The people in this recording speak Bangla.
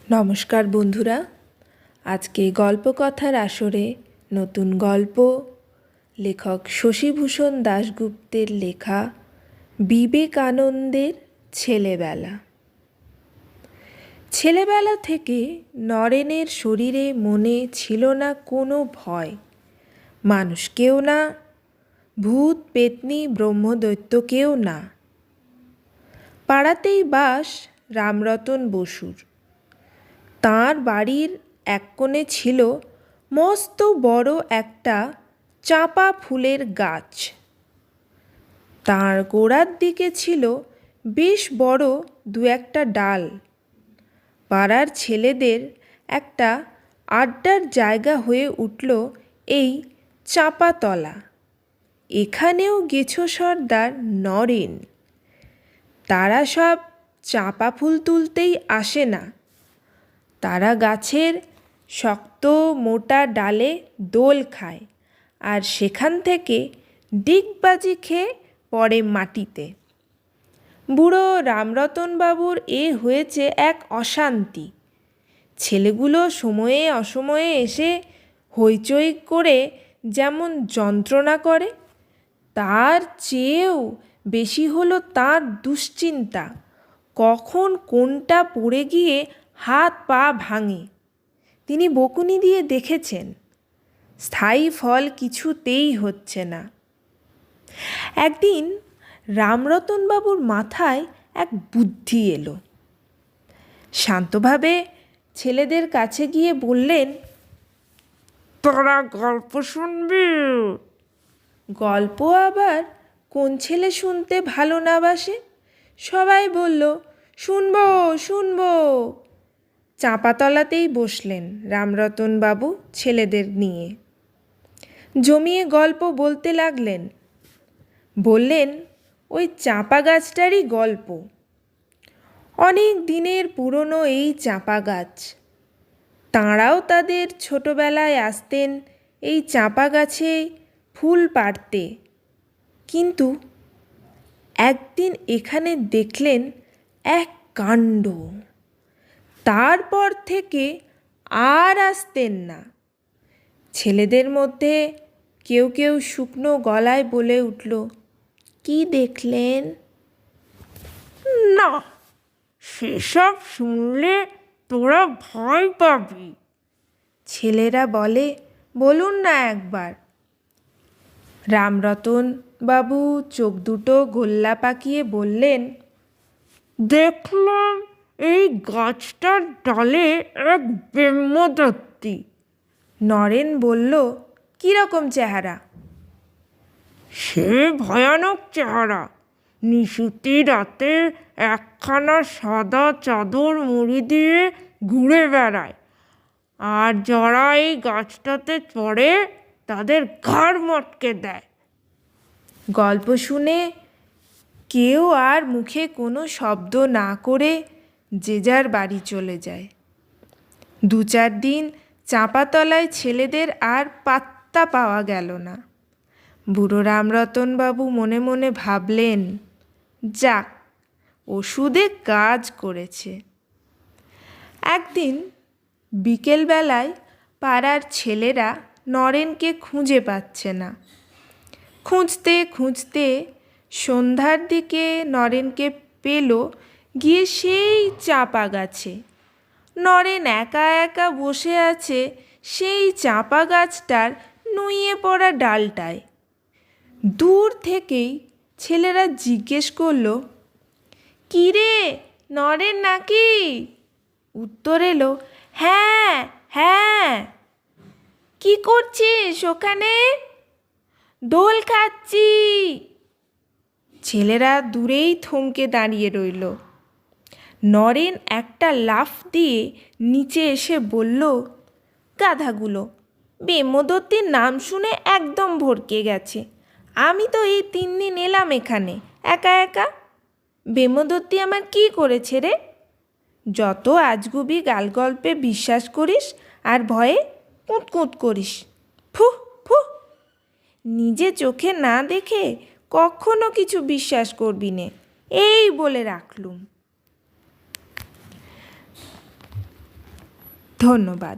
নমস্কার বন্ধুরা, আজকে গল্পকথার আসরে নতুন গল্প লেখক শশীভূষণ দাশগুপ্তের লেখা বিবেকানন্দের ছেলেবেলা। ছেলেবেলা থেকে নরেনের শরীরে মনে ছিল না কোনো ভয়, মানুষকেও না, ভূত পেতনি ব্রহ্মদৈত্যকেও না। পাড়াতেই বাস রামরতন বসুর। তাঁর বাড়ির এক কোণে ছিল মস্ত বড় একটা চাঁপা ফুলের গাছ। তার গোড়ার দিকে ছিল বেশ বড় দু একটা ডাল। পাড়ার ছেলেদের একটা আড্ডার জায়গা হয়ে উঠল এই চাঁপাতলা। এখানেও গেছো সর্দার নরেন। তারা সব চাঁপা ফুল তুলতেই আসে না, তারা গাছের শক্ত মোটা ডালে দোল খায় আর সেখান থেকে ডিগবাজি খেয়ে পড়ে মাটিতে। বুড়ো রামরতনবাবুর এ হয়েছে এক অশান্তি। ছেলেগুলো সময়ে অসময়ে এসে হইচই করে যেমন যন্ত্রণা করে, তার চেয়েও বেশি হলো তার দুশ্চিন্তা, কখন কোনটা পড়ে গিয়ে হাত পা ভাঙে। তিনি বকুনি দিয়ে দেখেছেন, স্থায়ী ফল কিছুতেই হচ্ছে না। একদিন রামরতনবাবুর মাথায় এক বুদ্ধি এলো। শান্তভাবে ছেলেদের কাছে গিয়ে বললেন, তোরা গল্প শুনবি? গল্প আবার কোন ছেলে শুনতে ভালো না বাসে? সবাই বলল, শুনবো শুনবো। চাঁপাতলাতেই বসলেন রামরতনবাবু ছেলেদের নিয়ে। জমিয়ে গল্প বলতে লাগলেন। বললেন ওই চাঁপা গাছটারই গল্প। অনেক দিনের পুরনো এই চাঁপা গাছ। তাঁরাও তাদের ছোটবেলায় আসতেন এই চাঁপা গাছে ফুল পাড়তে, কিন্তু একদিন এখানে দেখলেন এক কাণ্ড। তারপর থেকে আর আসতেন না। ছেলেদের মধ্যে কেউ কেউ শুকনো গলায় বলে উঠল, কি দেখলেন? না, সেসব শুনলে তোরা ভয় পাবি। ছেলেরা বলে, বলুন না একবার। রামরতন বাবু চোখ দুটো গোল্লা পাকিয়ে বললেন, দেখলাম এই গাছটার ডালে এক ব্রহ্মদত্তি। নরেন বলল, কীরকম চেহারা? সে ভয়ানক চেহারা। নিশুতি রাতে একখানা সাদা চাদর মুড়ি দিয়ে ঘুরে বেড়ায়, আর যারা এই গাছটাতে চড়ে তাদের ঘাড় মটকে দেয়। গল্প শুনে কেউ আর মুখে কোনো শব্দ না করে যে যার বাড়ি চলে যায়। 2-4 দিন চাঁপাতলায় ছেলেদের আর পাত্তা পাওয়া গেল না। বুড়ো রামরতনবাবু মনে মনে ভাবলেন, যাক, ওষুধে কাজ করেছে। একদিন বিকেলবেলায় পাড়ার ছেলেরা নরেনকে খুঁজে পাচ্ছে না। খুঁজতে খুঁজতে সন্ধ্যার দিকে নরেনকে পেল গিয়ে সেই চাঁপা গাছে। নরেন একা একা বসে আছে সেই চাঁপা গাছটার নুইয়ে পড়া ডালটায়। দূর থেকেই ছেলেরা জিজ্ঞেস করল, কি রে, নরেন নাকি? উত্তর এলো, হ্যাঁ হ্যাঁ। কি করছিস ওখানে? দোল খাচ্ছি। ছেলেরা দূরেই থমকে দাঁড়িয়ে রইল। নরেন একটা লাফ দিয়ে নিচে এসে বলল, গাধাগুলো, ব্রহ্মদত্তির নাম শুনে একদম ভড়কে গেছে। আমি তো এই 3 দিন এলাম এখানে একা একা। ব্রহ্মদত্তি আমার কি করেছে রে? যত আজগুবি গালগল্পে বিশ্বাস করিস আর ভয়ে কুঁতকুঁত করিস। ফুহ ফুহ, নিজে চোখে না দেখে কখনো কিছু বিশ্বাস করবি নে, এই বলে রাখলুম। ধন্যবাদ।